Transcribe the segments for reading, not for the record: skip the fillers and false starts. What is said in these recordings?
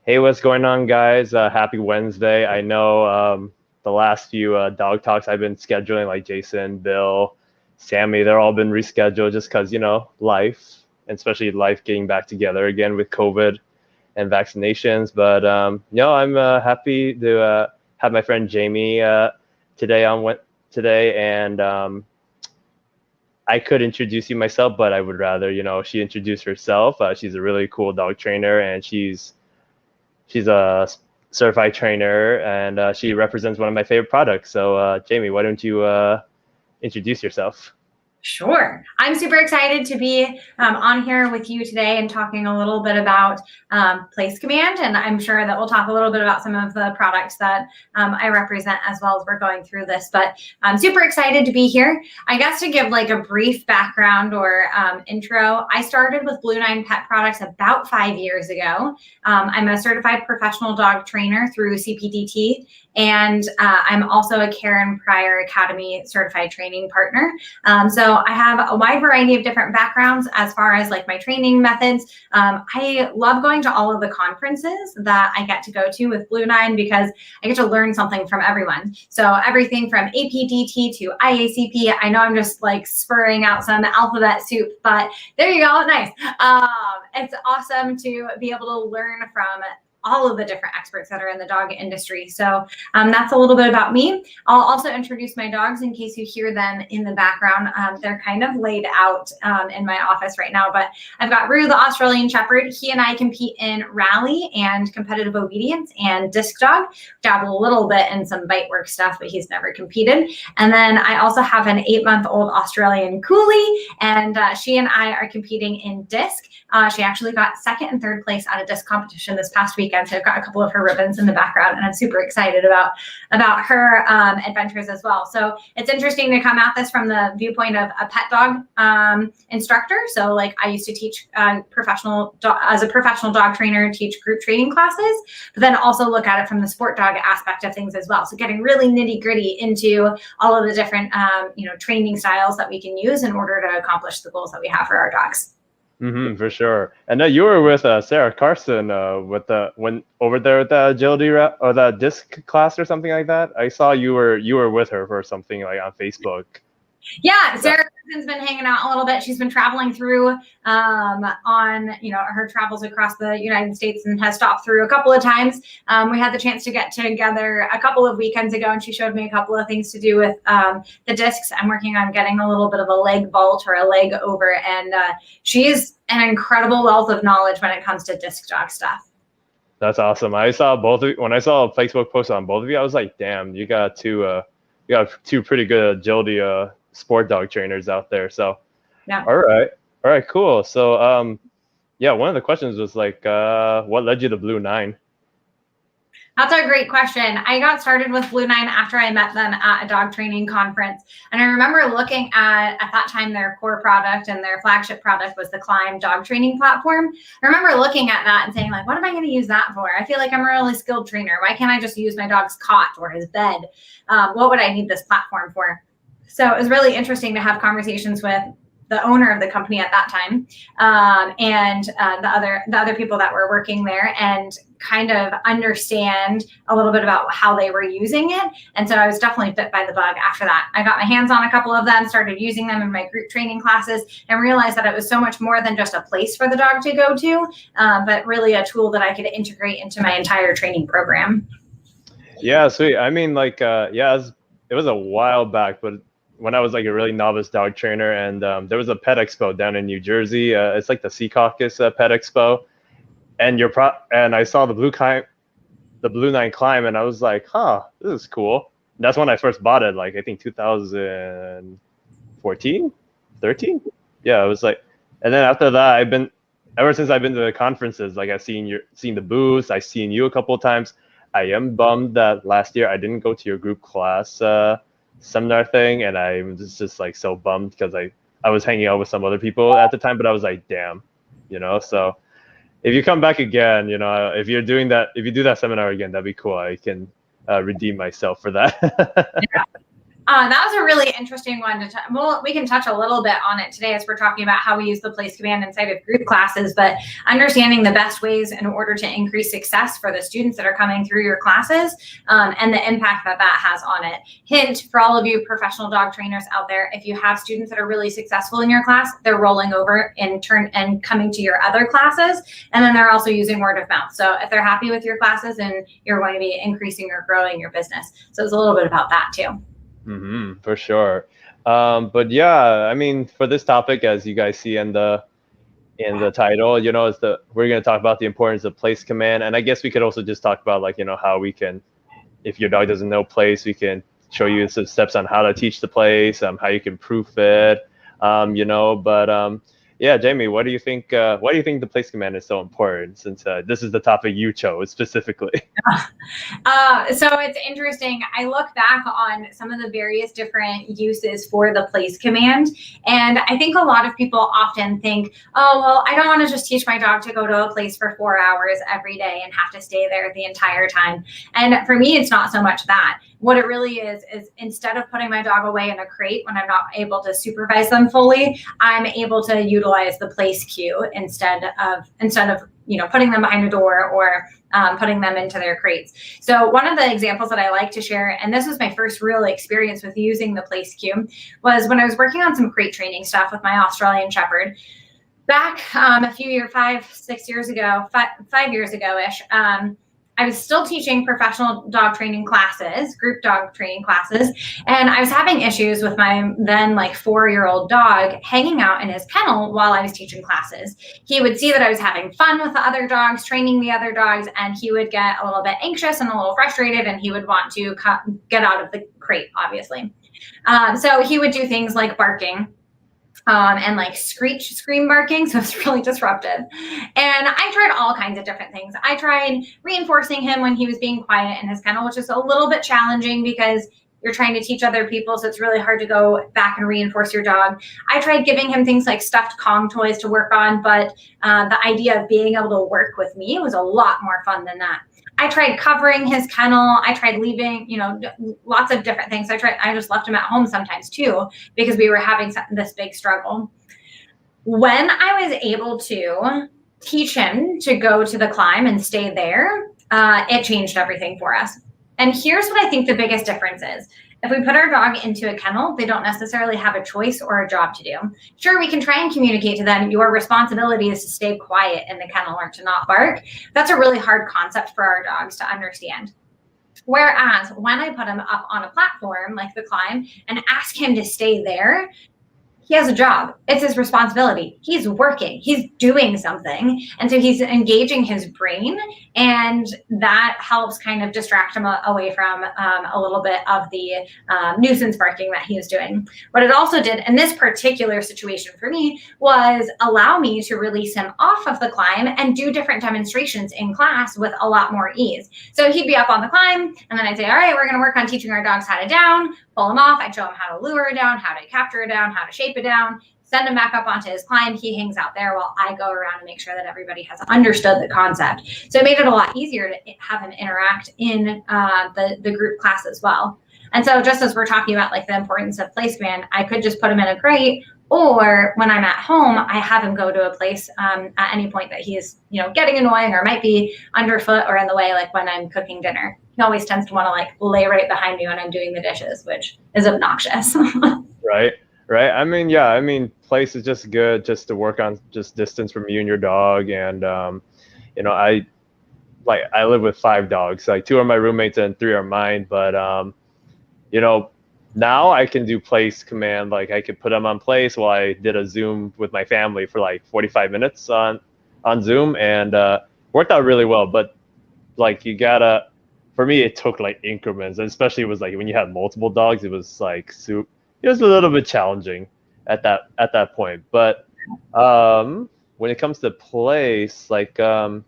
Hey, what's going on, guys? Happy Wednesday. I know the last few dog talks I've been scheduling, like Jason, Bill, Sammy, they're all been rescheduled just because, life, and especially life getting back together again with COVID and vaccinations. But, I'm happy to have my friend Jamie today today. And I could introduce you myself, but I would rather, she introduce herself. She's a really cool dog trainer, and she's a certified trainer, and she represents one of my favorite products. So, Jamie, why don't you introduce yourself? Sure. I'm super excited to be on here with you today and talking a little bit about Place Command. And I'm sure that we'll talk a little bit about some of the products that I represent as well as we're going through this. But I'm super excited to be here. I guess to give like a brief background or intro, I started with Blue Nine Pet Products about 5 years ago. I'm a certified professional dog trainer through CPDT. And I'm also a Karen Pryor Academy certified training partner. So I have a wide variety of different backgrounds as far as like my training methods. I love going to all of the conferences that I get to go to with Blue Nine because I get to learn something from everyone. So everything from APDT to IACP. I know I'm just like spurring out some alphabet soup, but there you go. Nice. It's awesome to be able to learn from all of the different experts that are in the dog industry. So that's a little bit about me. I'll also introduce my dogs in case you hear them in the background. They're kind of laid out in my office right now, but I've got Rue, the Australian Shepherd. He and I compete in rally and competitive obedience and disc dog. Dabble a little bit in some bite work stuff, but he's never competed. And then I also have an 8-month-old Australian Coolie, and she and I are competing in disc. She actually got second and third place at a disc competition this past weekend. So I've got a couple of her ribbons in the background, and I'm super excited about her adventures as well. So it's interesting to come at this from the viewpoint of a pet dog instructor. So like I used to teach as a professional dog trainer, teach group training classes, but then also look at it from the sport dog aspect of things as well. So getting really nitty gritty into all of the different training styles that we can use in order to accomplish the goals that we have for our dogs. For sure. And you were with Sarah Carson when over there at the agility or the disc class or something like that. I saw you were with her for something like on Facebook. Yeah, Sarah Carson's been hanging out a little bit. She's been traveling through on her travels across the United States and has stopped through a couple of times. We had the chance to get together a couple of weekends ago, and she showed me a couple of things to do with the discs. I'm working on getting a little bit of a leg vault or a leg over, and she's an incredible wealth of knowledge when it comes to disc dog stuff. That's awesome. I saw both of you. When I saw a Facebook post on both of you, I was like, damn, you got two pretty good agility sport dog trainers out there. So yeah. All right, cool. So one of the questions was like, what led you to Blue Nine? That's a great question. I got started with Blue Nine after I met them at a dog training conference. And I remember looking at that time, their core product and their flagship product was the Climb dog training platform. I remember looking at that and saying, like, what am I going to use that for? I feel like I'm a really skilled trainer. Why can't I just use my dog's cot or his bed? What would I need this platform for? So it was really interesting to have conversations with the owner of the company at that time and the other people that were working there and kind of understand a little bit about how they were using it. And so I was definitely bit by the bug after that. I got my hands on a couple of them, started using them in my group training classes, and realized that it was so much more than just a place for the dog to go to, but really a tool that I could integrate into my entire training program. Yeah, sweet. I mean, like, it was a while back, but when I was like a really novice dog trainer, and there was a pet expo down in New Jersey. It's like the Sea Caucus Pet Expo, and and I saw the Blue Nine Climb, and I was like, huh, this is cool. And that's when I first bought it, like I think 2014, 13. Yeah, it was like, and then after that, ever since I've been to the conferences, like I've seen the booths, I've seen you a couple of times. I am bummed that last year I didn't go to your group class seminar thing, and I'm just like so bummed because I was hanging out with some other people at the time, but I was like, damn, so if you come back again, if you do that seminar again, that'd be cool. I can redeem myself for that. Yeah. That was a really interesting one to well, we can touch a little bit on it today as we're talking about how we use the place command inside of group classes, but understanding the best ways in order to increase success for the students that are coming through your classes, and the impact that that has on it. Hint for all of you professional dog trainers out there, if you have students that are really successful in your class, they're rolling over in turn and coming to your other classes, and then they're also using word of mouth. So if they're happy with your classes, and you're going to be increasing or growing your business. So it's a little bit about that too. For sure. But yeah, I mean, for this topic, as you guys see in the title, you know, we're going to talk about the importance of place command, and I guess we could also just talk about, like, you know, how we can, if your dog doesn't know place, we can show you some steps on how to teach the place, how you can proof it, you know. But yeah, Jamie, what do you think? Why do you think the place command is so important? Since this is the topic you chose specifically. So it's interesting. I look back on some of the various different uses for the place command, and I think a lot of people often think, oh, well, I don't want to just teach my dog to go to a place for 4 hours every day and have to stay there the entire time. And for me, it's not so much that. What it really is instead of putting my dog away in a crate when I'm not able to supervise them fully, I'm able to utilize the place cue instead of you know, putting them behind a door or putting them into their crates. So one of the examples that I like to share, and this was my first real experience with using the place cue, was when I was working on some crate training stuff with my Australian Shepherd back a few years, 5 years ago-ish. I was still teaching professional dog training classes, group dog training classes, and I was having issues with my then like 4-year-old dog hanging out in his kennel while I was teaching classes. He would see that I was having fun with the other dogs, training the other dogs, and he would get a little bit anxious and a little frustrated, and he would want to get out of the crate, obviously. So he would do things like barking. And like scream barking. So it's really disruptive. And I tried all kinds of different things. I tried reinforcing him when he was being quiet in his kennel, which is a little bit challenging because you're trying to teach other people. So it's really hard to go back and reinforce your dog. I tried giving him things like stuffed Kong toys to work on, but the idea of being able to work with me was a lot more fun than that. I tried covering his kennel. I tried leaving, you know, lots of different things. I just left him at home sometimes too, because we were having this big struggle. When I was able to teach him to go to the climb and stay there, it changed everything for us. And here's what I think the biggest difference is. If we put our dog into a kennel, they don't necessarily have a choice or a job to do. Sure, we can try and communicate to them, your responsibility is to stay quiet in the kennel or to not bark. That's a really hard concept for our dogs to understand. Whereas when I put him up on a platform like the climb and ask him to stay there, he has a job. It's his responsibility. He's working. He's doing something. And so he's engaging his brain, and that helps kind of distract him away from a little bit of the nuisance barking that he was doing. What it also did in this particular situation for me was allow me to release him off of the climb and do different demonstrations in class with a lot more ease. So he'd be up on the climb, and then I'd say, all right, we're going to work on teaching our dogs how to down, pull him off. I'd show him how to lure it down, how to capture it down, how to shape it down, send him back up onto his climb. He hangs out there while I go around and make sure that everybody has understood the concept. So it made it a lot easier to have him interact in the group class as well. And so just as we're talking about like the importance of place command, I could just put him in a crate, or when I'm at home, I have him go to a place at any point that he's, you know, getting annoying or might be underfoot or in the way, like when I'm cooking dinner. He always tends to want to like lay right behind me when I'm doing the dishes, which is obnoxious. Right. I mean, yeah, I mean, place is just good just to work on just distance from you and your dog. And, you know, I live with 5 dogs, like 2 are my roommates and 3 are mine. But, you know, now I can do place command. Like I could put them on place while I did a Zoom with my family for like 45 minutes on Zoom, and worked out really well. But like for me, it took like increments, and especially it was like when you had multiple dogs, it was like it was a little bit challenging at that point. But when it comes to place, like how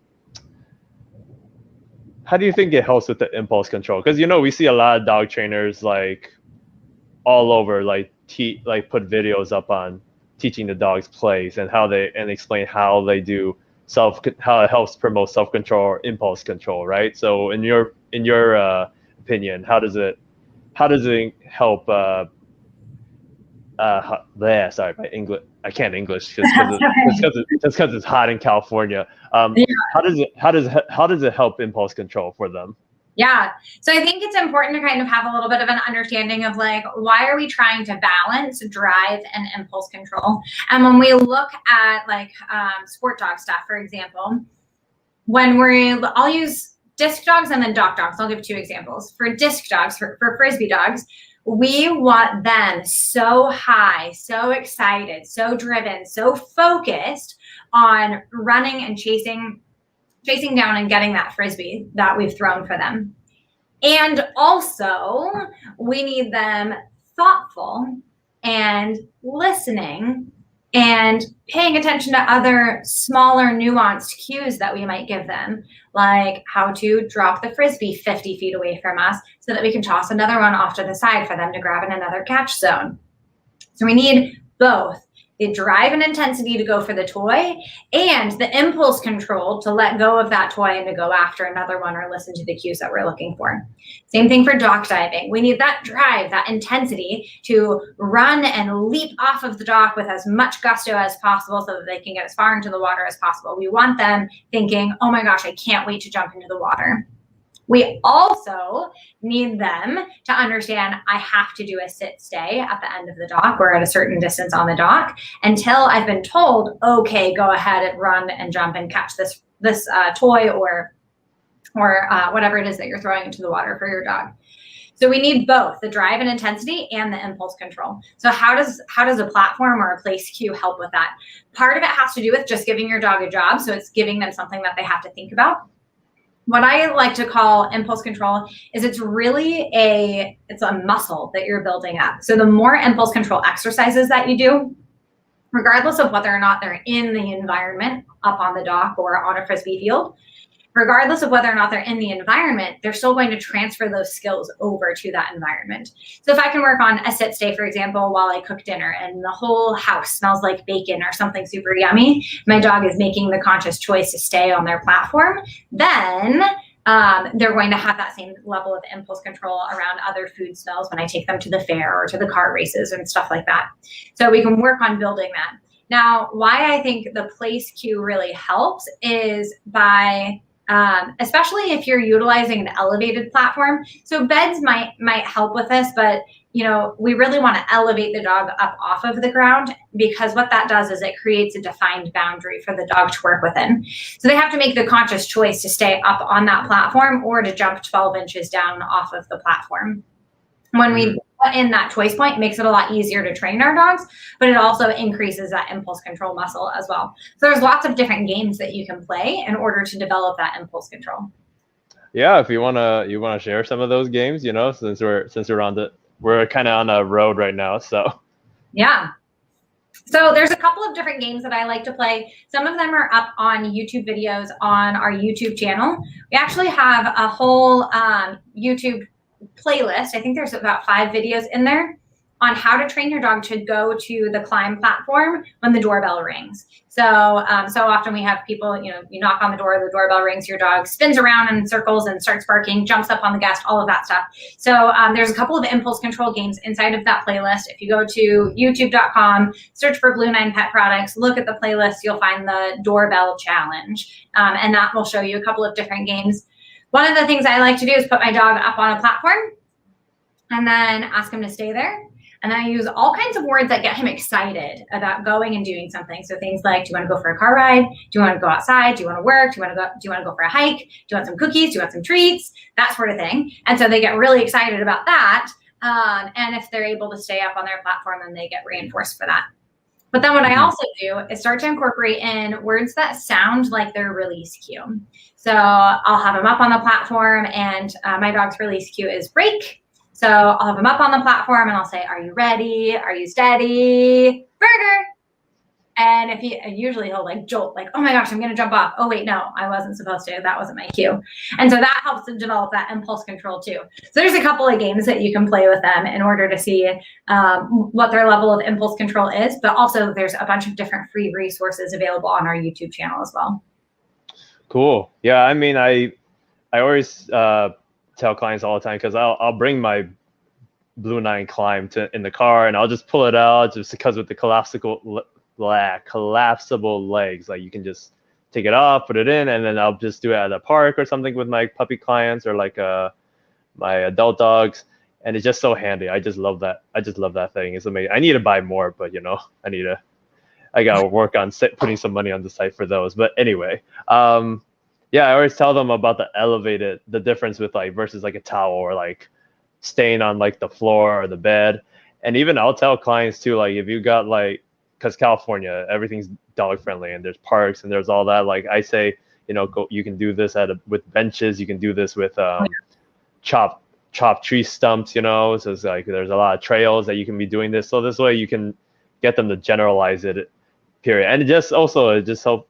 do you think it helps with the impulse control? Because, you know, we see a lot of dog trainers like all over, like put videos up on teaching the dogs place and explain how they do how it helps promote self-control or impulse control, right? So in your opinion, how does it how does it help? Sorry, my English. I can't English just because it's hot in California. Yeah. How does it help impulse control for them? Yeah. So I think it's important to kind of have a little bit of an understanding of like, why are we trying to balance drive and impulse control? And when we look at like sport dog stuff, for example, I'll use disc dogs and then dock dogs. I'll give two examples. For disc dogs, for Frisbee dogs, we want them so high, so excited, so driven, so focused on running and chasing down and getting that Frisbee that we've thrown for them. And also, we need them thoughtful and listening and paying attention to other smaller nuanced cues that we might give them, like how to drop the Frisbee 50 feet away from us so that we can toss another one off to the side for them to grab in another catch zone. So we need both the drive and intensity to go for the toy and the impulse control to let go of that toy and to go after another one or listen to the cues that we're looking for. Same thing for dock diving. We need that drive, that intensity to run and leap off of the dock with as much gusto as possible so that they can get as far into the water as possible. We want them thinking, oh my gosh, I can't wait to jump into the water. We also need them to understand I have to do a sit stay at the end of the dock or at a certain distance on the dock until I've been told, okay, go ahead and run and jump and catch this toy or whatever it is that you're throwing into the water for your dog. So we need both the drive and intensity and the impulse control. So how does a platform or a place cue help with that? Part of it has to do with just giving your dog a job. So it's giving them something that they have to think about. What I like to call impulse control is it's a muscle that you're building up. So the more impulse control exercises that you do, regardless of whether or not they're in the environment up on the dock or on a Frisbee field, regardless of whether or not they're in the environment, they're still going to transfer those skills over to that environment. So if I can work on a sit stay, for example, while I cook dinner and the whole house smells like bacon or something super yummy, my dog is making the conscious choice to stay on their platform, then they're going to have that same level of impulse control around other food smells when I take them to the fair or to the car races and stuff like that. So we can work on building that. Now, why I think the place cue really helps is by especially if you're utilizing an elevated platform. So beds might help with this, but we really want to elevate the dog up off of the ground because what that does is it creates a defined boundary for the dog to work within. So they have to make the conscious choice to stay up on that platform or to jump 12 inches down off of the platform. When we put in that choice point, it makes it a lot easier to train our dogs, but it also increases that impulse control muscle as well. So there's lots of different games that you can play in order to develop that impulse control. Yeah, if you wanna share some of those games, since we're kind of on a road right now, so. Yeah. So there's a couple of different games that I like to play. Some of them are up on YouTube videos on our YouTube channel. We actually have a whole YouTube playlist. I think there's about 5 videos in there on how to train your dog to go to the climb platform when the doorbell rings. So often we have people, you knock on the doorbell rings, your dog spins around in circles and starts barking, jumps up on the guest, all of that stuff. So there's a couple of impulse control games inside of that playlist. If you go to youtube.com, search for Blue 9 Pet Products, look at the playlist, you'll find the doorbell challenge. And that will show you a couple of different games. One of the things I like to do is put my dog up on a platform and then ask him to stay there. And then I use all kinds of words that get him excited about going and doing something. So things like, do you want to go for a car ride? Do you want to go outside? Do you want to work? Do you want to go for a hike? Do you want some cookies? Do you want some treats? That sort of thing. And so they get really excited about that. And if they're able to stay up on their platform, then they get reinforced for that. But then what I also do is start to incorporate in words that sound like their release cue. So I'll have them up on the platform and my dog's release cue is break. So I'll have him up on the platform and I'll say, are you ready? Are you steady? Burger. And usually he'll like jolt, like, oh my gosh, I'm going to jump off. Oh wait, no, I wasn't supposed to. That wasn't my cue. And so that helps to develop that impulse control too. So there's a couple of games that you can play with them in order to see what their level of impulse control is. But also there's a bunch of different free resources available on our YouTube channel as well. Cool. Yeah, I mean, I always tell clients all the time because I'll bring my Blue Nine Climb in the car, and I'll just pull it out just because with the collapsible legs, like you can just take it off, put it in, and then I'll just do it at a park or something with my puppy clients or like my adult dogs, and it's just so handy. I just love that. I just love that thing. It's amazing. I need to buy more, but I gotta work on putting some money on the site for those. But anyway, yeah, I always tell them about the difference with like versus like a towel or like staying on like the floor or the bed. And even I'll tell clients too, like if you got like, because California, everything's dog friendly and there's parks and there's all that. Like I say, you can do this with benches. You can do this with chop tree stumps. So it's like there's a lot of trails that you can be doing this. So this way you can get them to generalize it. Period. And it just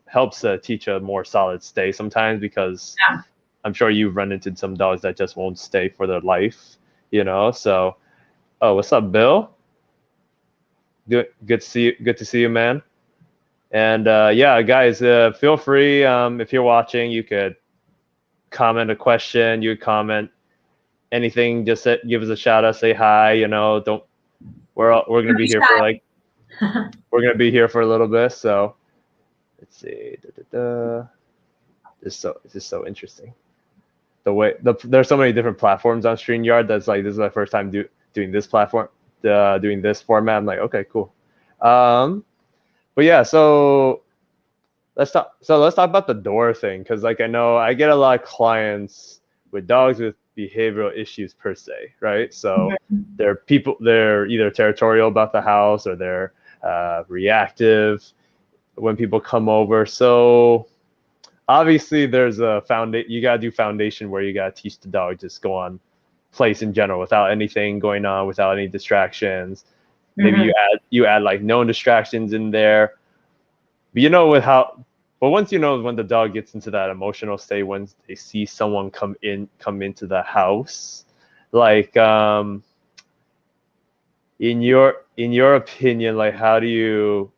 helps teach a more solid stay sometimes, because I'm sure you've run into some dogs that just won't stay for their life. So, what's up, Bill? Good to see you, man. And yeah, guys, feel free, if you're watching, you could comment a question, you could comment anything, just give us a shout out, say hi. We're gonna be here for like we're gonna be here for a little bit. So let's see. It's just so interesting. The way there's so many different platforms on StreamYard. That's like, this is my first time doing this platform, doing this format. I'm like, okay, cool. But yeah, so let's talk about the door thing, because like I know I get a lot of clients with dogs with behavioral issues per se, right? So they're either territorial about the house or they're reactive when people come over. So obviously there's a you gotta do foundation where you gotta teach the dog just go on place in general without anything going on, without any distractions. Maybe you add like known distractions in there. But once when the dog gets into that emotional state, when they see someone come into the house, like in your opinion, like how do you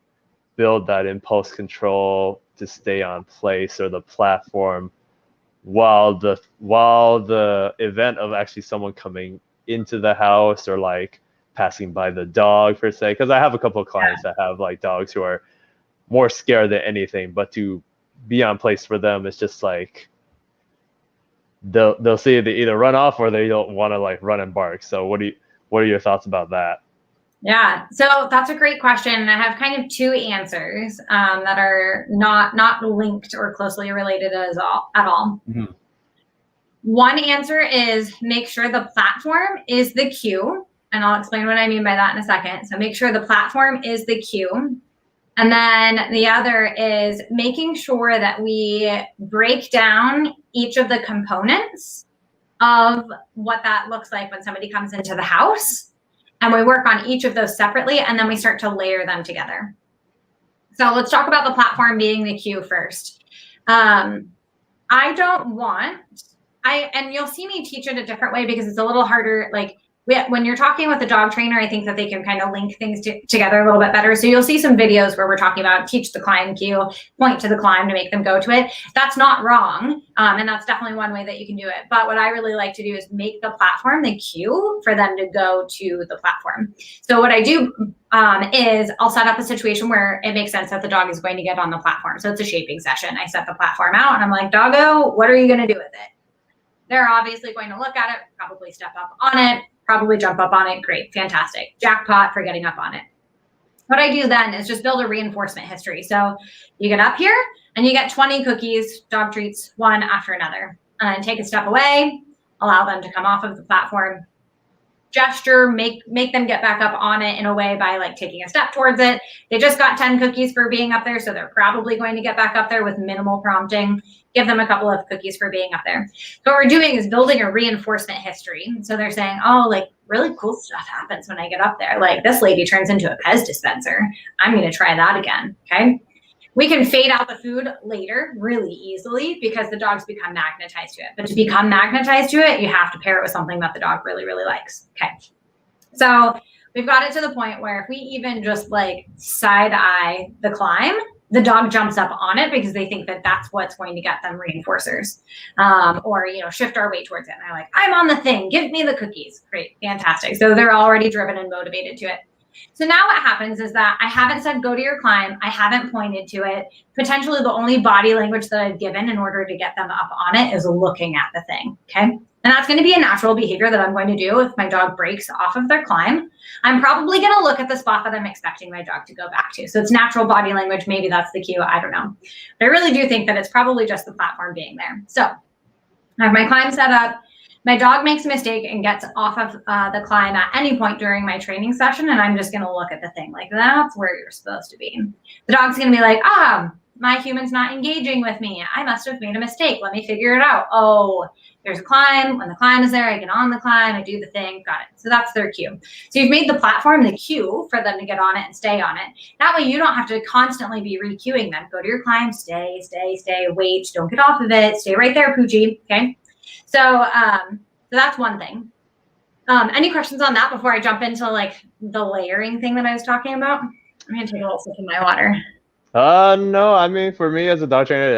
build that impulse control to stay on place or the platform while the event of actually someone coming into the house or like passing by the dog per se? Because I have a couple of clients that have like dogs who are more scared than anything, but to be on place for them, it's just like they'll see they either run off or they don't want to like run and bark. So what are your thoughts about that? Yeah, so that's a great question. And I have kind of two answers that are not linked or closely related at all. Mm-hmm. One answer is make sure the platform is the cue. And I'll explain what I mean by that in a second. So make sure the platform is the cue. And then the other is making sure that we break down each of the components of what that looks like when somebody comes into the house. And we work on each of those separately, and then we start to layer them together. So let's talk about the platform being the cue first. And you'll see me teach it a different way because it's a little harder. Like when you're talking with a dog trainer, I think that they can kind of link things together a little bit better. So you'll see some videos where we're talking about teach the climb cue, point to the climb to make them go to it. That's not wrong. And that's definitely one way that you can do it. But what I really like to do is make the platform the cue for them to go to the platform. So what I do is I'll set up a situation where it makes sense that the dog is going to get on the platform. So it's a shaping session. I set the platform out and I'm like, doggo, what are you going to do with it? They're obviously going to look at it, probably step up on it, probably jump up on it. Great, fantastic. Jackpot for getting up on it. What I do then is just build a reinforcement history. So you get up here and you get 20 cookies, dog treats, one after another. And then take a step away, allow them to come off of the platform, gesture, make them get back up on it in a way by like taking a step towards it. They just got 10 cookies for being up there, so they're probably going to get back up there with minimal prompting. Give them a couple of cookies for being up there. So what we're doing is building a reinforcement history. So they're saying, oh, like really cool stuff happens when I get up there. Like this lady turns into a Pez dispenser. I'm going to try that again. Okay. We can fade out the food later really easily because the dogs become magnetized to it. But to become magnetized to it, you have to pair it with something that the dog really, really likes. Okay. So we've got it to the point where if we even just like side eye the climb, the dog jumps up on it because they think that that's what's going to get them reinforcers, or, shift our weight towards it. And they're like, I'm on the thing, give me the cookies. Great, fantastic. So they're already driven and motivated to it. So now what happens is that I haven't said go to your climb. I haven't pointed to it. Potentially the only body language that I've given in order to get them up on it is looking at the thing, okay? And that's going to be a natural behavior that I'm going to do if my dog breaks off of their climb. I'm probably going to look at the spot that I'm expecting my dog to go back to. So it's natural body language. Maybe that's the cue. I don't know. But I really do think that it's probably just the platform being there. So I have my climb set up. My dog makes a mistake and gets off of the climb at any point during my training session, and I'm just going to look at the thing like, that's where you're supposed to be. The dog's going to be like, my human's not engaging with me. I must have made a mistake. Let me figure it out. Oh, there's a climb. When the climb is there, I get on the climb. I do the thing. Got it. So that's their cue. So you've made the platform the cue for them to get on it and stay on it. That way you don't have to constantly be re-cueing them. Go to your climb. Stay, wait. Don't get off of it. Stay right there, Poochie. Okay. So that's one thing. Any questions on that before I jump into like the layering thing that I was talking about? I'm gonna take a little sip of my water. No, I mean, for me as a dog trainer,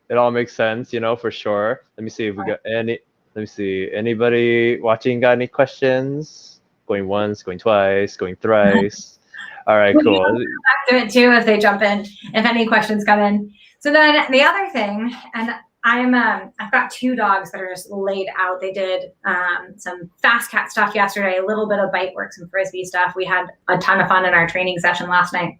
it all makes sense, for sure. Let me see if we got any. Let me see. Anybody watching got any questions? Going once, going twice, going thrice. All right, cool. We'll back to it too if they jump in. If any questions come in. So then the other thing, and I've got 2 dogs that are just laid out. They did some fast cat stuff yesterday, a little bit of bite work, some frisbee stuff. We had a ton of fun in our training session last night.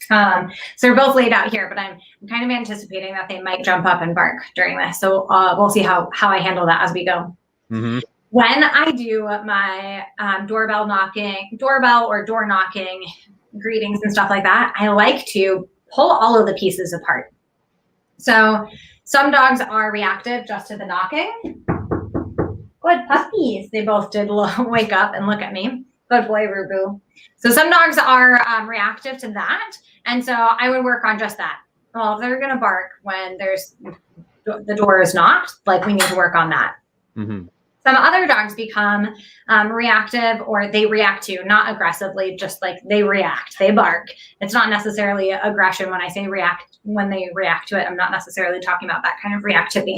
So they're both laid out here, but I'm kind of anticipating that they might jump up and bark during this. So we'll see how I handle that as we go. Mm-hmm. When I do my doorbell or door knocking greetings and stuff like that, I like to pull all of the pieces apart. So some dogs are reactive just to the knocking. Good puppies. They both did wake up and look at me. Good boy, Rubu. So some dogs are reactive to that. And so I would work on just that. Well, if they're going to bark when the door is knocked, like we need to work on that. Mm-hmm. Some other dogs become reactive, or they react to, not aggressively, just like they react, they bark. It's not necessarily aggression. When I say react, when they react to it, I'm not necessarily talking about that kind of reactivity.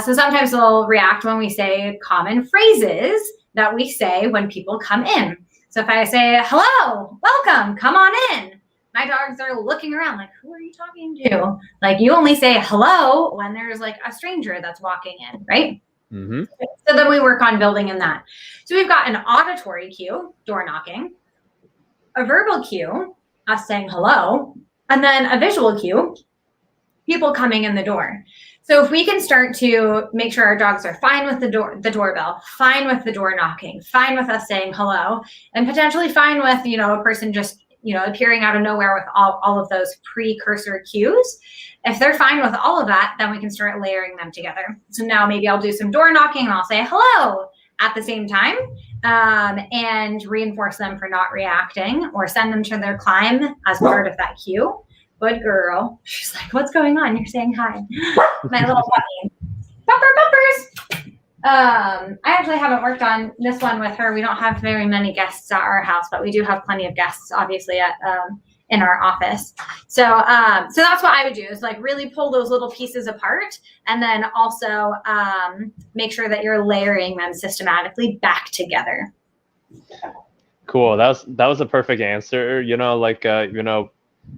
So sometimes they'll react when we say common phrases that we say when people come in. So if I say, hello, welcome, come on in. My dogs are looking around like, who are you talking to? Like, you only say hello when there's like a stranger that's walking in, right? Mm-hmm. So then we work on building in that. So we've got an auditory cue, door knocking, a verbal cue, us saying hello, and then a visual cue, people coming in the door. So if we can start to make sure our dogs are fine with the doorbell, fine with the door knocking, fine with us saying hello, and potentially fine with, a person just, appearing out of nowhere with all of those precursor cues. If they're fine with all of that, then we can start layering them together. So now maybe I'll do some door knocking and I'll say hello at the same time, and reinforce them for not reacting, or send them to their climb as part of that cue. Good girl. She's like, what's going on? You're saying hi. My little puppy. Bumpers. I actually haven't worked on this one with her. We don't have very many guests at our house, but we do have plenty of guests, obviously, in our office. So that's what I would do, is like really pull those little pieces apart, and then also make sure that you're layering them systematically back together. Cool. That was a perfect answer.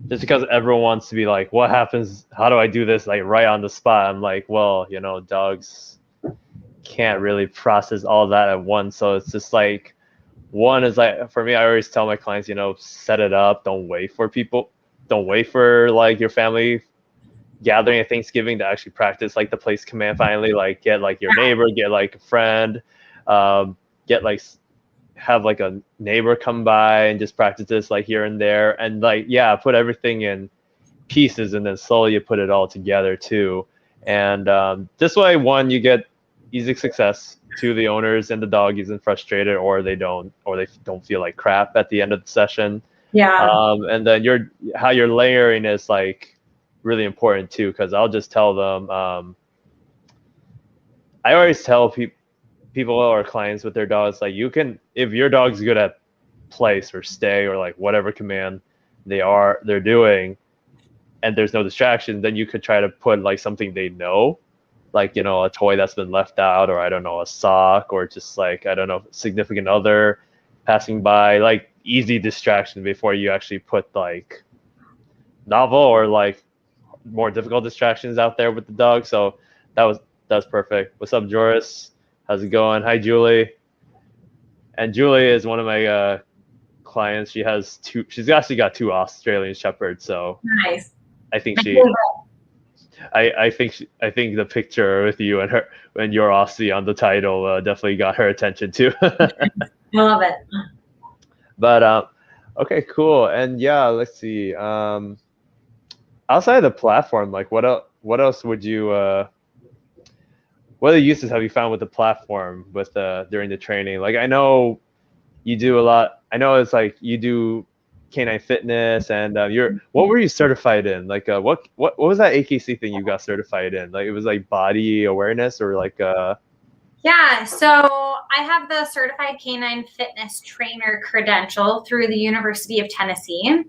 Just because everyone wants to be like, what happens? How do I do this? Like right on the spot. I'm like, well, dogs can't really process all that at once. So it's just like, one is like, for me, I always tell my clients, set it up. Don't wait for like your family gathering at Thanksgiving to actually practice like the place command. Finally, like get like your neighbor, get like a friend, have like a neighbor come by and just practice this like here and there, and like put everything in pieces, and then slowly you put it all together too. And this way, one, you get easy success. 2, the owners and the dog isn't frustrated, or they don't feel like crap at the end of the session. Yeah. And then how you're layering is like really important too, because I'll just tell them. I always tell people or clients with their dogs, like, if your dog's good at place or stay or like whatever command they're doing, and there's no distraction, then you could try to put like something they know, like, you know, a toy that's been left out, or I don't know, a sock, or just like, I don't know, significant other passing by, like easy distraction before you actually put like novel or like more difficult distractions out there with the dog. So that's perfect. What's up, Joris? How's it going? Hi, Julie. And Julie is one of my clients. She's actually got two Australian Shepherds. So Nice. I think I think the picture with you and her and your Aussie on the title definitely got her attention too. I love it. But okay, cool. And yeah, let's see. Outside of the platform, like what else would you what other uses have you found with the platform with during the training? Like I know you do a lot. I know it's like you do canine fitness, and what were you certified in? Like what was that AKC thing you got certified in? Like it was like body awareness or like Yeah, so I have the Certified Canine Fitness Trainer credential through the University of Tennessee.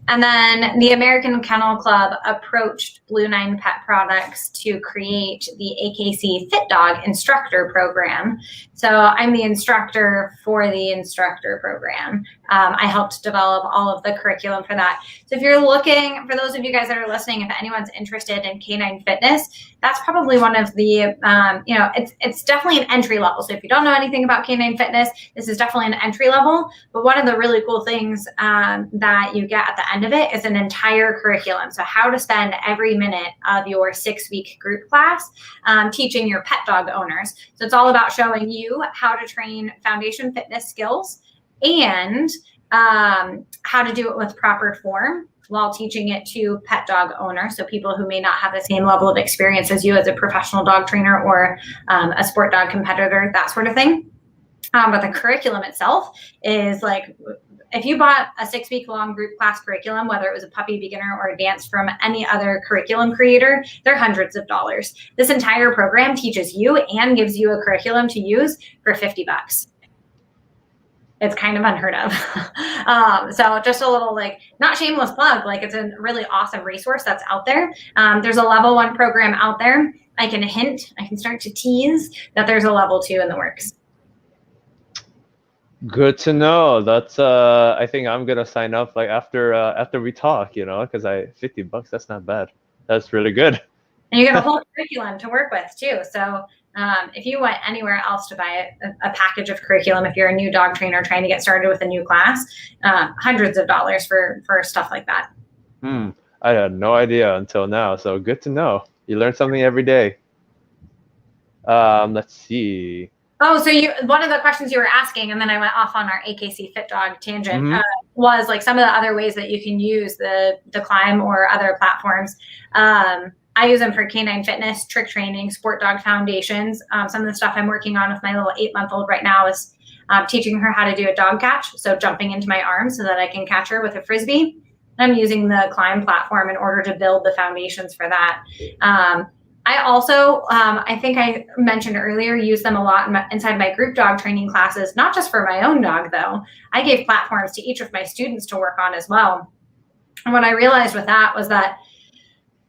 And then the American Kennel Club approached Blue Nine Pet Products to create the AKC Fit Dog Instructor Program. So I'm the instructor for the instructor program. I helped develop all of the curriculum for that. So if you're looking, for those of you guys that are listening, if anyone's interested in canine fitness, that's probably one of the, it's definitely an entry level. So if you don't know anything about canine fitness, this is definitely an entry level. But one of the really cool things that you get at the end of it is an entire curriculum. So how to spend every minute of your 6-week group class teaching your pet dog owners. So it's all about showing you how to train foundation fitness skills and how to do it with proper form while teaching it to pet dog owners. So people who may not have the same level of experience as you as a professional dog trainer or a sport dog competitor, that sort of thing. But the curriculum itself is like, if you bought a 6-week long group class curriculum, whether it was a puppy beginner or advanced from any other curriculum creator, they're hundreds of dollars. This entire program teaches you and gives you a curriculum to use for $50. It's kind of unheard of. So just a little like, not shameless plug, like it's a really awesome resource that's out there. There's a level 1 program out there. I can start to tease that there's a level 2 in the works. Good to know. That's I think I'm gonna sign up like after we talk, you know, because $50, that's not bad. That's really good. And you get a whole curriculum to work with too. So if you went anywhere else to buy a package of curriculum, if you're a new dog trainer trying to get started with a new class, hundreds of dollars for stuff like that. I had no idea until now. So good to know. You learn something every day. Let's see. Oh, so one of the questions you were asking, and then I went off on our AKC Fit Dog tangent, was like some of the other ways that you can use the Climb or other platforms. I use them for canine fitness, trick training, sport dog foundations. Some of the stuff I'm working on with my little 8-month-old right now is teaching her how to do a dog catch. So jumping into my arms so that I can catch her with a Frisbee. I'm using the Climb platform in order to build the foundations for that. I also, I think I mentioned earlier, use them a lot inside my group dog training classes, not just for my own dog though. I gave platforms to each of my students to work on as well. And what I realized with that was that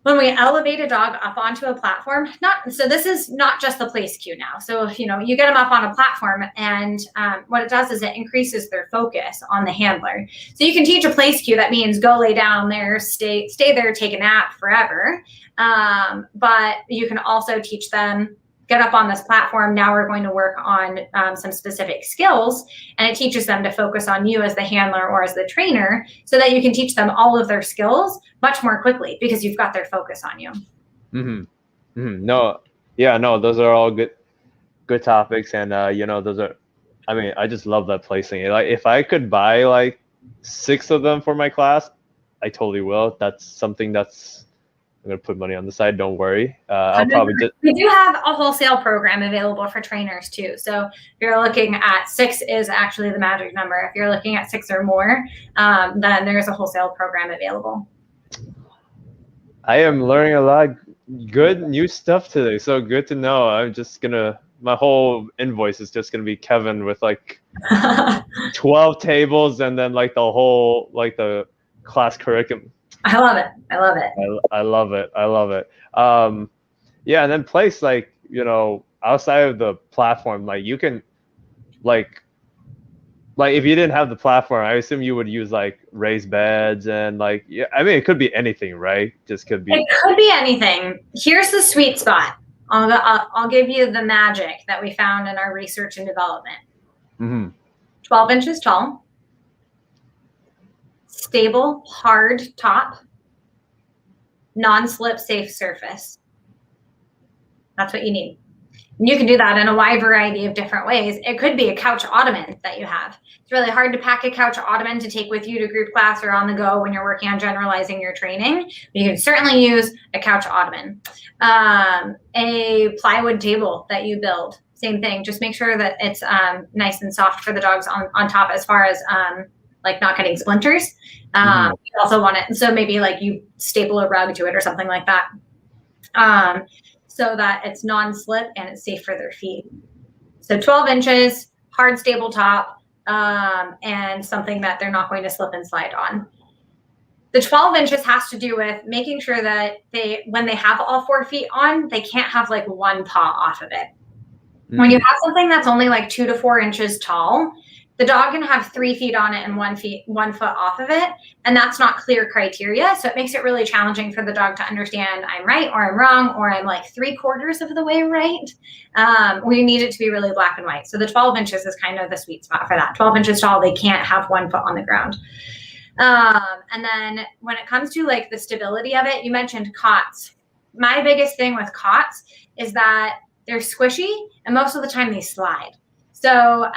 when we elevate a dog up onto a platform, so this is not just the place cue now. So, you get them up on a platform and what it does is it increases their focus on the handler. So you can teach a place cue that means go lay down there, stay there, take a nap forever. But you can also teach them, get up on this platform. Now we're going to work on some specific skills, and it teaches them to focus on you as the handler or as the trainer so that you can teach them all of their skills much more quickly because you've got their focus on you. No, those are all good topics. And, those are, I just love that placing. Like if I could buy like 6 of them for my class, I totally will. That's something that's, I'm gonna put money on the side. Don't worry. We do have a wholesale program available for trainers too. So if you're looking at 6 is actually the magic number. If you're looking at 6 or more, then there's a wholesale program available. I am learning a lot of good new stuff today. So good to know. My whole invoice is just gonna be Kevin with like 12 tables and then like the whole like the class curriculum. I love it. I love it. I love it. I love it. Yeah, and then place, like, outside of the platform, like you can like if you didn't have the platform, I assume you would use like raised beds and like, yeah, I mean, it could be anything, right? Just could be. It could be anything. Here's the sweet spot. I'll give you the magic that we found in our research and development. Mm-hmm. 12 inches tall, stable, hard top, non-slip safe surface. That's what you need. And you can do that in a wide variety of different ways. It could be a couch ottoman that you have. It's really hard to pack a couch ottoman to take with you to group class or on the go when you're working on generalizing your training. But you can certainly use a couch ottoman. A plywood table that you build, same thing. Just make sure that it's nice and soft for the dogs on top, as far as like not getting splinters. You also want it, so maybe like you staple a rug to it or something like that. So that it's non-slip and it's safe for their feet. So 12 inches, hard, stable top, and something that they're not going to slip and slide on. The 12 inches has to do with making sure that when they have all 4 feet on, they can't have like one paw off of it. Mm-hmm. When you have something that's only like 2 to 4 inches tall, the dog can have 3 feet on it and 1 foot off of it. And that's not clear criteria. So it makes it really challenging for the dog to understand I'm right or I'm wrong, or I'm like 3/4 of the way right. We need it to be really black and white. So the 12 inches is kind of the sweet spot for that. 12 inches tall, they can't have 1 foot on the ground. And then when it comes to like the stability of it, you mentioned cots. My biggest thing with cots is that they're squishy and most of the time they slide. So,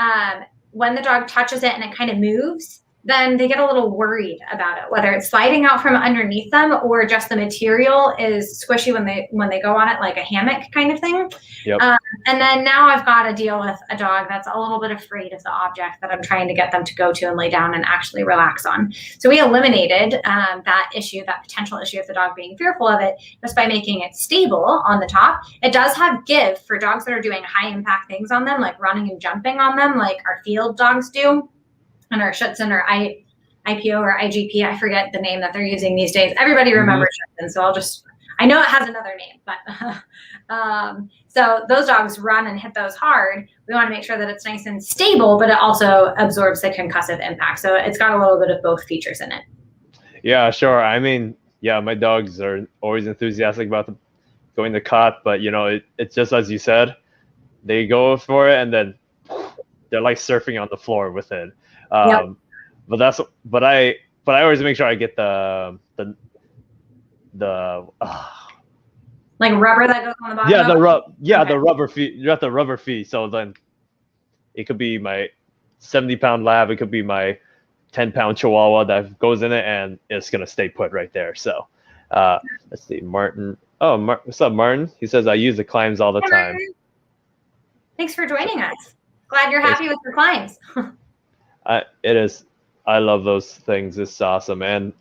when the dog touches it and it kind of moves, then they get a little worried about it, whether it's sliding out from underneath them or just the material is squishy when they go on it, like a hammock kind of thing. Yep. And then now I've got to deal with a dog that's a little bit afraid of the object that I'm trying to get them to go to and lay down and actually relax on. So we eliminated that potential issue of the dog being fearful of it just by making it stable on the top. It does have give for dogs that are doing high impact things on them, like running and jumping on them, like our field dogs do. And our Schutzhund or IPO or IGP, I forget the name that they're using these days. Everybody remembers Schutzhund, so I know it has another name, but so those dogs run and hit those hard. We want to make sure that it's nice and stable, but it also absorbs the concussive impact. So it's got a little bit of both features in it. Yeah, sure. I mean, yeah, my dogs are always enthusiastic about going to cot, but it's just as you said, they go for it and then they're like surfing on the floor with it. Yep. But I always make sure I get the like rubber that goes on the bottom. Yeah, the rubber feet. You got the rubber feet. So then it could be my 70-pound lab. It could be my 10-pound Chihuahua that goes in it, and it's gonna stay put right there. So let's see, Martin. Oh, what's up, Martin? He says I use the climbs all the time. Thanks for joining us. Glad you're happy with your climbs. It is. I love those things. It's awesome, and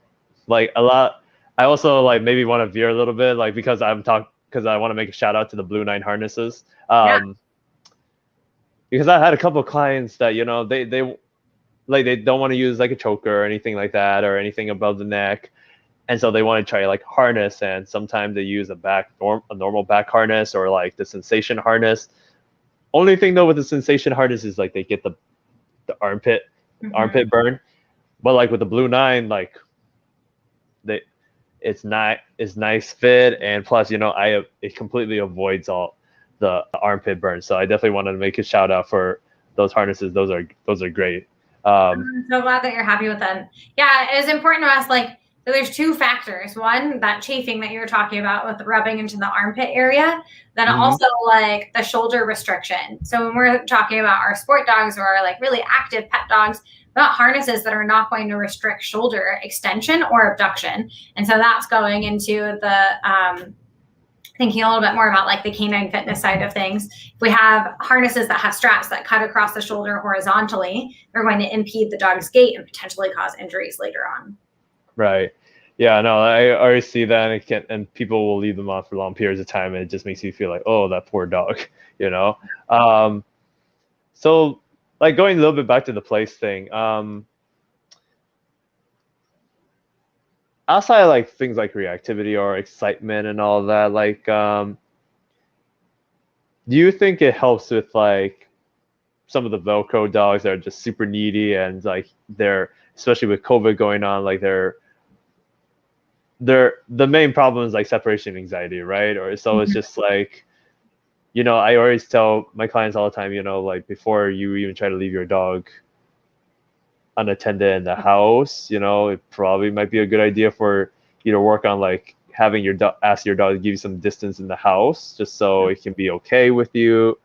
like a lot. I also like maybe want to veer a little bit, like because I want to make a shout out to the Blue 9 harnesses. Because I had a couple of clients that they don't want to use like a choker or anything like that or anything above the neck, and so they want to try like harness, and sometimes they use a normal back harness or like the sensation harness. Only thing though with the sensation harness is like they get the armpit burn, but like with the Blue 9, like it's nice fit, and plus it completely avoids all the armpit burn. So I definitely wanted to make a shout out for those harnesses. Those are great. I'm so glad that you're happy with them. Yeah, it was important to us. Like, so there's 2 factors. One, that chafing that you were talking about with rubbing into the armpit area. Then also like the shoulder restriction. So when we're talking about our sport dogs or our like really active pet dogs, not harnesses that are not going to restrict shoulder extension or abduction. And so that's going into the thinking a little bit more about like the canine fitness side of things. If we have harnesses that have straps that cut across the shoulder horizontally, they're going to impede the dog's gait and potentially cause injuries later on. Right. Yeah, no, I already see that, and people will leave them on for long periods of time, and it just makes you feel like, oh, that poor dog, So, like going a little bit back to the place thing, outside of like things like reactivity or excitement and all that, like do you think it helps with like some of the Velcro dogs that are just super needy and like they're, especially with COVID going on, like they're the main problem is like separation anxiety, right? Or so it's just like, you know, I always tell my clients all the time, you know, like before you even try to leave your dog unattended in the house, you know, it probably might be a good idea for you to work on like having your dog, ask your dog to give you some distance in the house, just so it can be okay with you.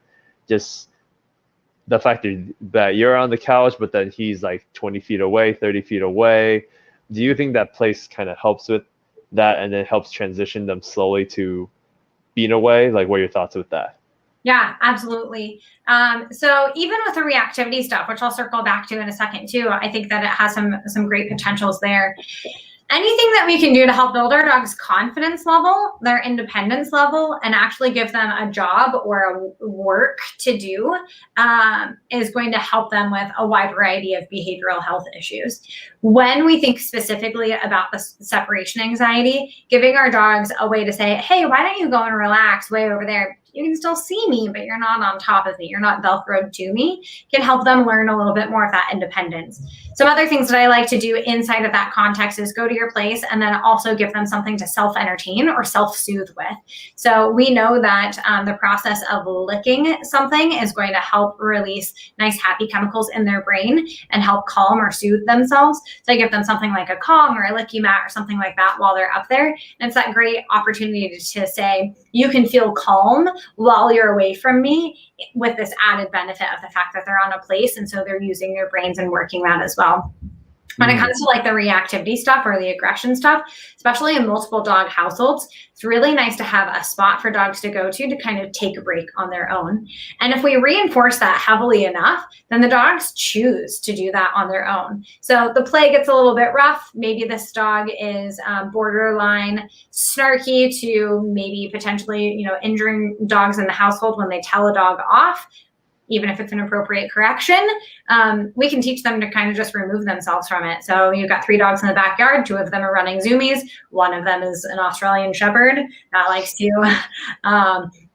Just the fact that you're on the couch, but then he's like 20 feet away, 30 feet away. Do you think that place kind of helps with that, and then helps transition them slowly to being away? Like, what are your thoughts with that? Yeah, absolutely. So even with the reactivity stuff, which I'll circle back to in a second too, I think that it has some great potentials there. Anything that we can do to help build our dog's confidence level, their independence level, and actually give them a job or a work to do is going to help them with a wide variety of behavioral health issues. When we think specifically about the separation anxiety, giving our dogs a way to say, hey, why don't you go and relax way over there? You can still see me, but you're not on top of me. You're not Velcroed to me, can help them learn a little bit more of that independence. Some other things that I like to do inside of that context is go to your place and then also give them something to self-entertain or self-soothe with. So we know that the process of licking something is going to help release nice happy chemicals in their brain and help calm or soothe themselves. So I give them something like a Kong or a Licky Mat or something like that while they're up there. And it's that great opportunity to say, you can feel calm while you're away from me, with this added benefit of the fact that they're on a place, and so they're using their brains and working that as well. When it comes to like the reactivity stuff or the aggression stuff, especially in multiple dog households, it's really nice to have a spot for dogs to go to kind of take a break on their own. And if we reinforce that heavily enough, then the dogs choose to do that on their own. So the play gets a little bit rough. Maybe this dog is borderline snarky to maybe potentially, you know, injuring dogs in the household when they tell a dog off. Even if it's an appropriate correction, we can teach them to kind of just remove themselves from it. So you've got 3 dogs in the backyard, 2 of them are running zoomies. One of them is an Australian Shepherd that likes to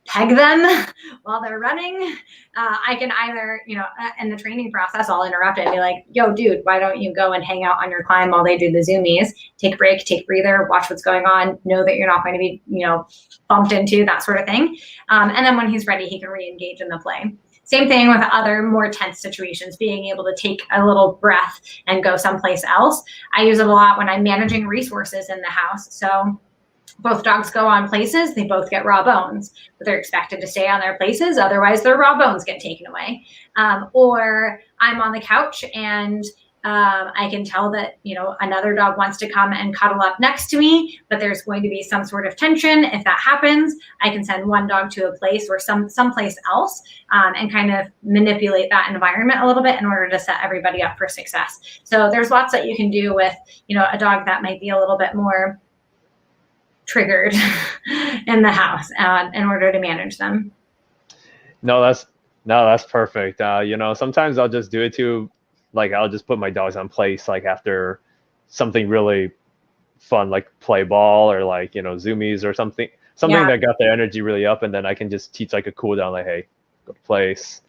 peg them while they're running. I can either, you know, in the training process, I'll interrupt it and be like, yo, dude, why don't you go and hang out on your climb while they do the zoomies? Take a break, take a breather, watch what's going on, know that you're not going to be, you know, bumped into, that sort of thing. And then when he's ready, he can re-engage in the play. Same thing with other more tense situations, being able to take a little breath and go someplace else. I use it a lot when I'm managing resources in the house. So both dogs go on places, they both get raw bones, but they're expected to stay on their places. Otherwise, their raw bones get taken away. Or I'm on the couch and I can tell that, you know, another dog wants to come and cuddle up next to me, but there's going to be some sort of tension. If that happens, I can send one dog to a place or someplace else and kind of manipulate that environment a little bit in order to set everybody up for success. So there's lots that you can do with, you know, a dog that might be a little bit more triggered in the house in order to manage them. No, that's perfect. You know, sometimes I'll just do it too. Like I'll just put my dogs on place like after something really fun, like play ball or like, you know, zoomies or something that got their energy really up, and then I can just teach like a cool down, like, hey, go to place,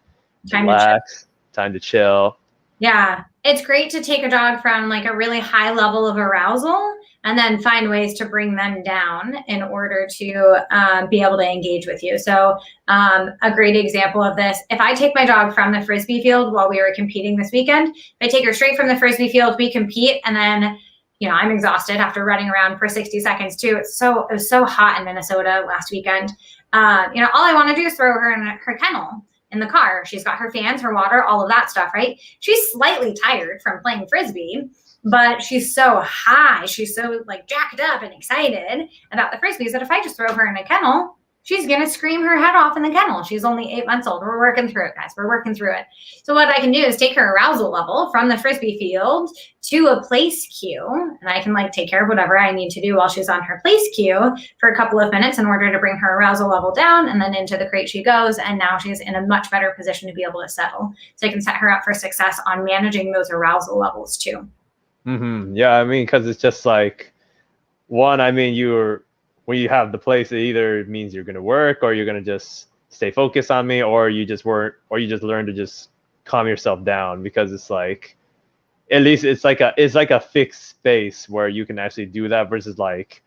relax, time to chill. Yeah, it's great to take a dog from like a really high level of arousal and then find ways to bring them down in order to be able to engage with you. So a great example of this, if I take my dog from the Frisbee field while we were competing this weekend, if I take her straight from the Frisbee field, we compete, and then, you know, I'm exhausted after running around for 60 seconds too. It was so hot in Minnesota last weekend. You know, all I want to do is throw her in her kennel in the car. She's got her fans, her water, all of that stuff, right? She's slightly tired from playing Frisbee, but she's so high. She's so like jacked up and excited about the Frisbees that if I just throw her in a kennel, she's going to scream her head off in the kennel. She's only 8 months old. We're working through it, guys. We're working through it. So what I can do is take her arousal level from the Frisbee field to a place cue, and I can like take care of whatever I need to do while she's on her place cue for a couple of minutes in order to bring her arousal level down, and then into the crate she goes, and now she's in a much better position to be able to settle. So I can set her up for success on managing those arousal levels too. Mm-hmm. Yeah, I mean, because it's just like, one, I mean, when you have the place, it either means you're gonna work or you're gonna just stay focused on me, or you just learn to just calm yourself down, because it's like, at least it's like a fixed space where you can actually do that, versus like,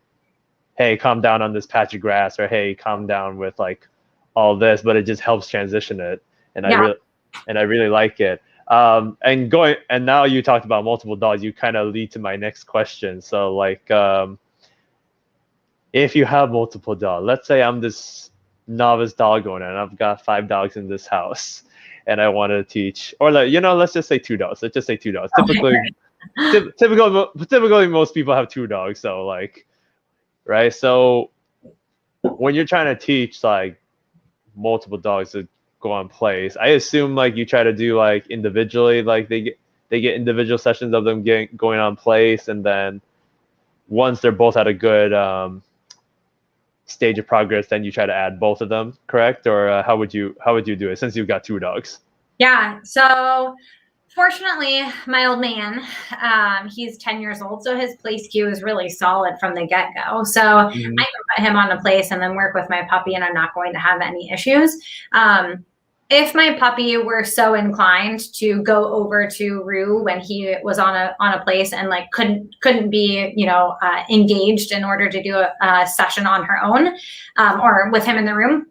hey, calm down on this patch of grass, or hey, calm down with like all this, but it just helps transition it. And Yeah. I really like it. And now you talked about multiple dogs, you kind of lead to my next question. So like, if you have multiple dogs, let's say I'm this novice dog owner and I've got 5 dogs in this house, and I want to teach, or like, let's just say 2 dogs. Let's just say 2 dogs. Typically most people have 2 dogs. So like, right. So when you're trying to teach like multiple dogs to go on plays, I assume like you try to do like individually, like they get individual sessions of them going on plays, and then once they're both at a good stage of progress, then you try to add both of them, correct? Or how would you do it, since you've got 2 dogs? Yeah. So fortunately, my old man, he's 10 years old, so his place cue is really solid from the get-go. So I can put him on a place and then work with my puppy, and I'm not going to have any issues. If my puppy were so inclined to go over to Rue when he was on a place and like couldn't be engaged in order to do a session on her own, or with him in the room,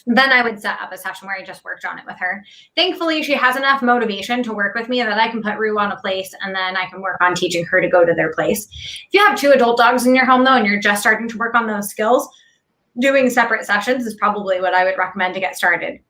then I would set up a session where I just worked on it with her. Thankfully, she has enough motivation to work with me that I can put Rue on a place, and then I can work on teaching her to go to their place. If you have 2 adult dogs in your home, though, and you're just starting to work on those skills, doing separate sessions is probably what I would recommend to get started.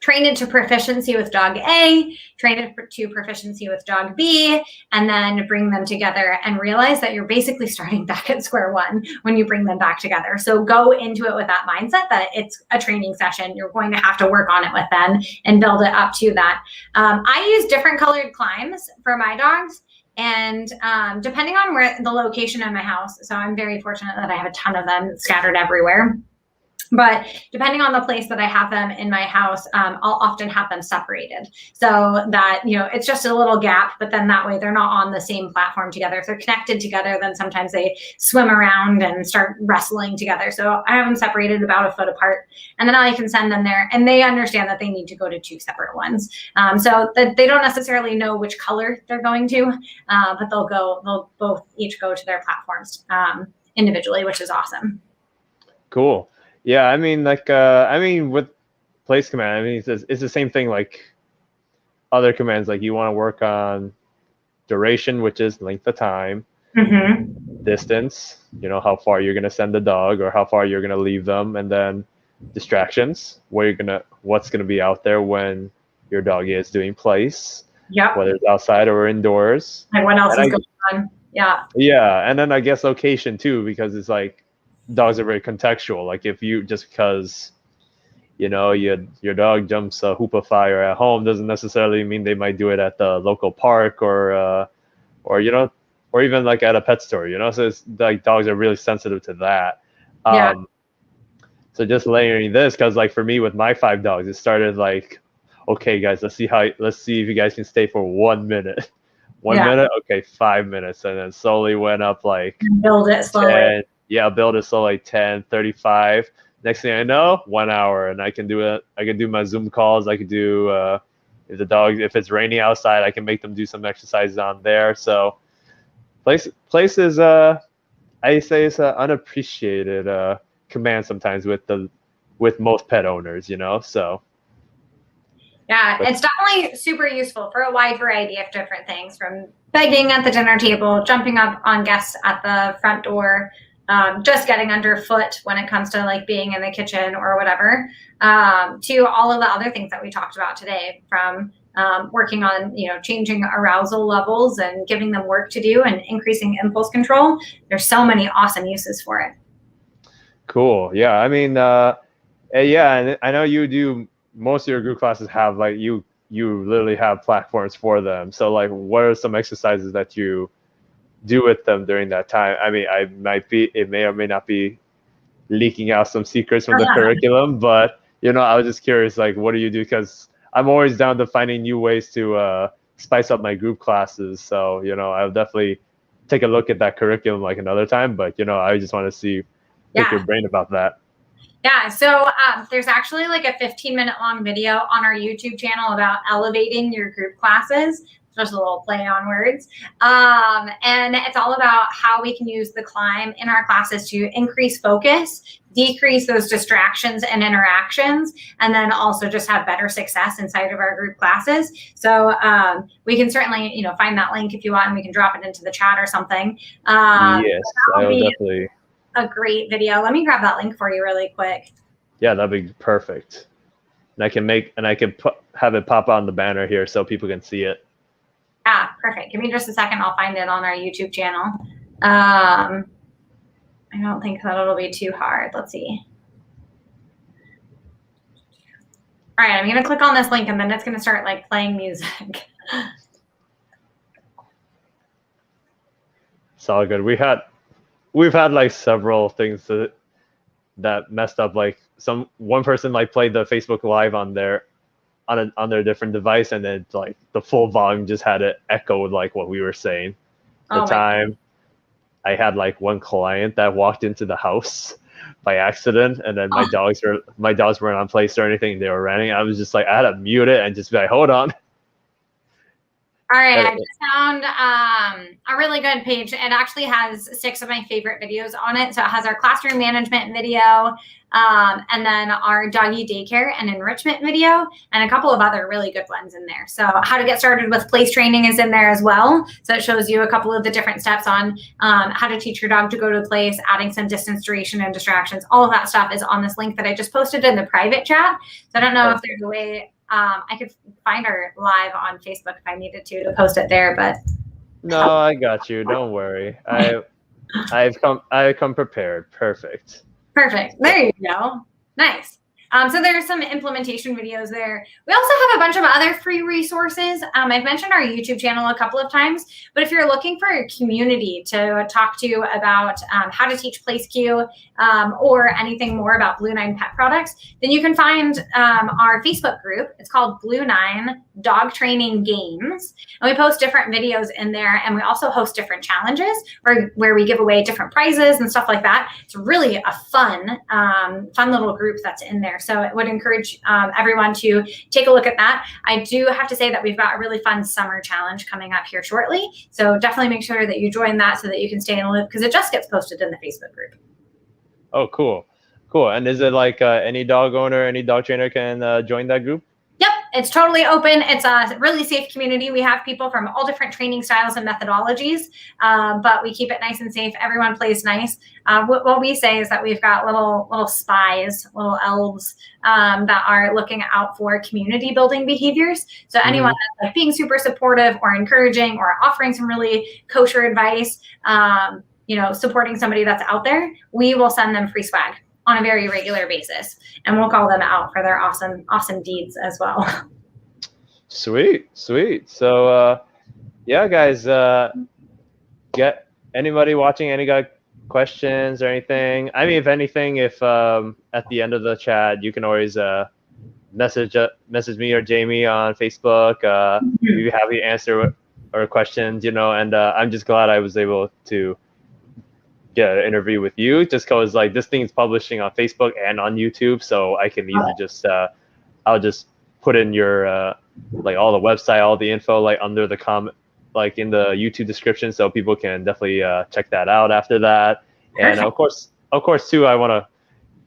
Train it to proficiency with dog A, train it to proficiency with dog B, and then bring them together and realize that you're basically starting back at square one when you bring them back together. So go into it with that mindset that it's a training session. You're going to have to work on it with them and build it up to that. I use different colored climbs for my dogs. And depending on where the location in my house, so I'm very fortunate that I have a ton of them scattered everywhere. But depending on the place that I have them in my house, I'll often have them separated so that, it's just a little gap, but then that way they're not on the same platform together. If they're connected together, then sometimes they swim around and start wrestling together. So I have them separated about a foot apart, and then I can send them there, and they understand that they need to go to 2 separate ones. So that they don't necessarily know which color they're going to, but they'll both each go to their platforms individually, which is awesome. Cool. Yeah, I mean, like, with place command, I mean, it's the same thing like other commands. Like, you want to work on duration, which is length of time, distance, how far you're going to send the dog or how far you're going to leave them, and then distractions, what's going to be out there when your dog is doing place, whether it's outside or indoors. And what else is going on? Yeah. Yeah, and then I guess location too, because it's like, dogs are very contextual. Like, if you just because your dog jumps a hoop of fire at home doesn't necessarily mean they might do it at the local park or even like at a pet store. So it's like dogs are really sensitive to that. So just layering this, because like for me with my 5 dogs, it started like, okay guys, let's see if you guys can stay for 1 minute. 1 minute, okay, 5 minutes, and then slowly went up like build it slowly. Build it slowly, 10, 35. Next thing I know, 1 hour, and I can do it. I can do my Zoom calls. I could do if it's raining outside, I can make them do some exercises on there. So place is I say it's an unappreciated command sometimes with most pet owners, so. Yeah, it's definitely super useful for a wide variety of different things, from begging at the dinner table, jumping up on guests at the front door, just getting underfoot when it comes to like being in the kitchen or whatever, to all of the other things that we talked about today, from working on, changing arousal levels and giving them work to do and increasing impulse control. There's so many awesome uses for it. Cool. Yeah. I mean, and I know you do, most of your group classes have like, you literally have platforms for them. So like, what are some exercises that you do with them during that time? I mean, it may or may not be leaking out some secrets from the curriculum, but I was just curious, like, what do you do? Because I'm always down to finding new ways to spice up my group classes. So I'll definitely take a look at that curriculum like another time. But I just want to pick your brain about that. Yeah, so there's actually like a 15-minute long video on our YouTube channel about elevating your group classes. Just a little play on words. And it's all about how we can use the climb in our classes to increase focus, decrease those distractions and interactions, and then also just have better success inside of our group classes. So we can certainly, find that link if you want, and we can drop it into the chat or something. Yes, I will definitely. A great video. Let me grab that link for you really quick. Yeah, that'd be perfect. And I can have it pop on the banner here so people can see it. Ah, perfect. Give me just a second. I'll find it on our YouTube channel. I don't think that it'll be too hard. Let's see. All right, I'm going to click on this link, and then it's going to start like playing music. It's all good. We've had like several things that messed up. Like one person like played the Facebook Live on their different device, and then like the full volume just had it echo like what we were saying. The time I had like one client that walked into the house by accident, and then my dogs weren't on place or anything. They were running. I was just like, I had to mute it and just be like, hold on. All right, I just found a really good page. It actually has 6 of my favorite videos on it. So it has our classroom management video, and then our doggy daycare and enrichment video, and a couple of other really good ones in there. So how to get started with place training is in there as well. So it shows you a couple of the different steps on how to teach your dog to go to a place, adding some distance, duration, and distractions. All of that stuff is on this link that I just posted in the private chat. So I don't know if there's a way I could find our live on Facebook if I needed to post it there, but no, I got you. Don't worry. I've come prepared. Perfect. There you go. Nice. So there's some implementation videos there. We also have a bunch of other free resources. I've mentioned our YouTube channel a couple of times, but if you're looking for a community to talk to about how to teach PlaceQ or anything more about Blue 9 pet products, then you can find our Facebook group. It's called Blue 9 Dog Training Games. And we post different videos in there, and we also host different challenges where we give away different prizes and stuff like that. It's really a fun little group that's in there. So it would encourage everyone to take a look at that. I do have to say that we've got a really fun summer challenge coming up here shortly. So definitely make sure that you join that so that you can stay in the loop, because it just gets posted in the Facebook group. Oh, cool. And is it like any dog owner, any dog trainer can join that group? Yep, it's totally open. It's a really safe community. We have people from all different training styles and methodologies, but we keep it nice and safe. Everyone plays nice. What we say is that we've got little spies, little elves that are looking out for community building behaviors. So anyone that's like being super supportive or encouraging or offering some really kosher advice, supporting somebody that's out there, we will send them free swag on a very regular basis, and we'll call them out for their awesome deeds as well. Sweet. So yeah, guys, get anybody watching, any got questions or anything? I mean, if anything, if at the end of the chat, you can always message me or Jamie on Facebook. We'd be happy to answer our questions, and I'm just glad I was able to get an interview with you, just because like this thing is publishing on Facebook and on YouTube, so I can easily just I'll just put in your like all the website, all the info like under the comment, like in the YouTube description, so people can definitely check that out after that. And of course too, I want to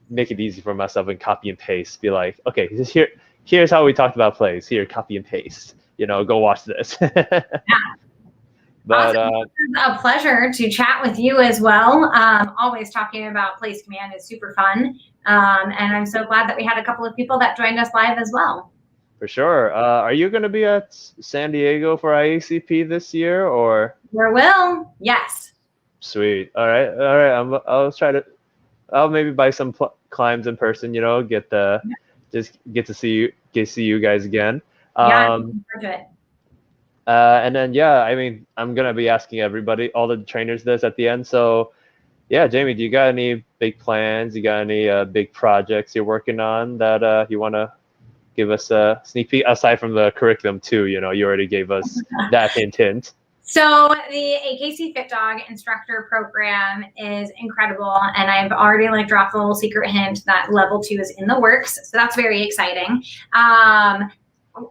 make it easy for myself and copy and paste, be like, okay, here's how we talked about plays, here, copy and paste, go watch this. But awesome. It's a pleasure to chat with you as well. Always talking about Place Command is super fun. And I'm so glad that we had a couple of people that joined us live as well. For sure. Are you going to be at San Diego for IACP this year, or? There will. Yes. Sweet. All right. I'll maybe buy some climbs in person, just get to see you guys again. And then, yeah, I mean, I'm going to be asking everybody, all the trainers this at the end. So, yeah, Jamie, do you got any big plans? You got any big projects you're working on that you want to give us a sneak peek, aside from the curriculum too? You already gave us that hint. So the AKC Fit Dog Instructor Program is incredible, and I've already like dropped a little secret hint that level 2 is in the works. So that's very exciting.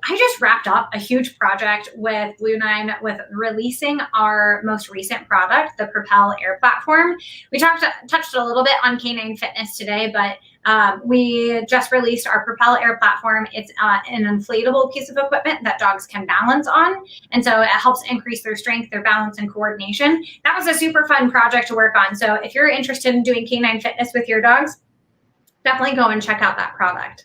I just wrapped up a huge project with Blue Nine with releasing our most recent product, the Propel Air Platform. We touched a little bit on canine fitness today, but we just released our Propel Air Platform. It's an inflatable piece of equipment that dogs can balance on. And so it helps increase their strength, their balance, and coordination. That was a super fun project to work on. So if you're interested in doing canine fitness with your dogs, definitely go and check out that product.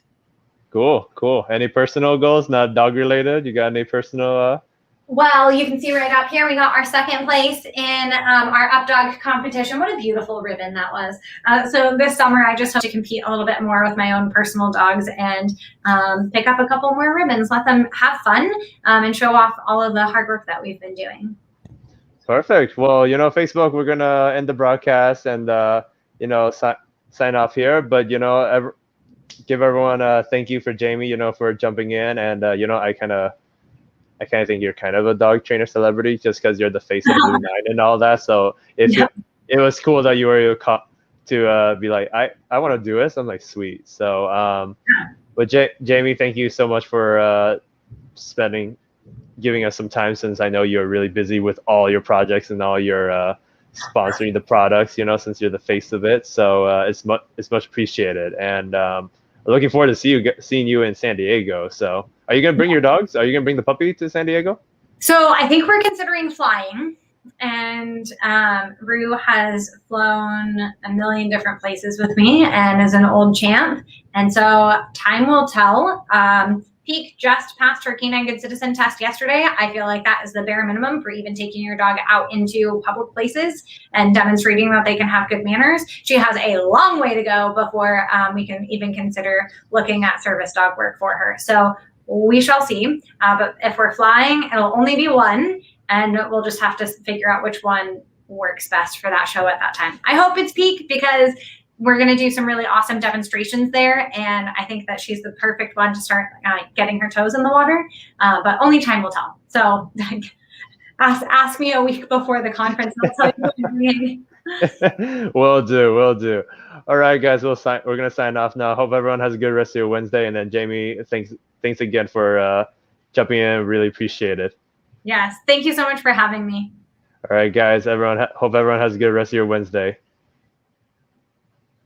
Cool. Any personal goals, not dog related? You got any personal? Well, you can see right up here, we got our second place in our UpDog competition. What a beautiful ribbon that was. So this summer, I just hope to compete a little bit more with my own personal dogs and pick up a couple more ribbons, let them have fun and show off all of the hard work that we've been doing. Perfect. Well, Facebook, we're going to end the broadcast and, sign off here. But, give everyone a thank you for Jamie, for jumping in. And, I kind of think you're kind of a dog trainer celebrity just because you're the face of Blue Nine and all that. So it was cool that you were able to be like, I want to do this. I'm like, sweet. So, but Jamie, thank you so much for giving us some time, since I know you're really busy with all your projects and all your sponsoring the products, since you're the face of it. So it's much appreciated. And looking forward to seeing you in San Diego. So are you going to bring your dogs? Are you going to bring the puppy to San Diego? So I think we're considering flying. And Rue has flown a million different places with me and is an old champ. And so time will tell. Peak just passed her Canine Good Citizen test yesterday. I feel like that is the bare minimum for even taking your dog out into public places and demonstrating that they can have good manners. She has a long way to go before we can even consider looking at service dog work for her. So we shall see. But if we're flying, it'll only be one, and we'll just have to figure out which one works best for that show at that time. I hope it's Peak, because we're going to do some really awesome demonstrations there. And I think that she's the perfect one to start getting her toes in the water, but only time will tell. So ask me a week before the conference. I'll tell you what I'm doing. Will do. All right, guys, we're going to sign off now. Hope everyone has a good rest of your Wednesday. And then Jamie, thanks again for jumping in. Really appreciate it. Yes. Thank you so much for having me. All right, guys, hope everyone has a good rest of your Wednesday.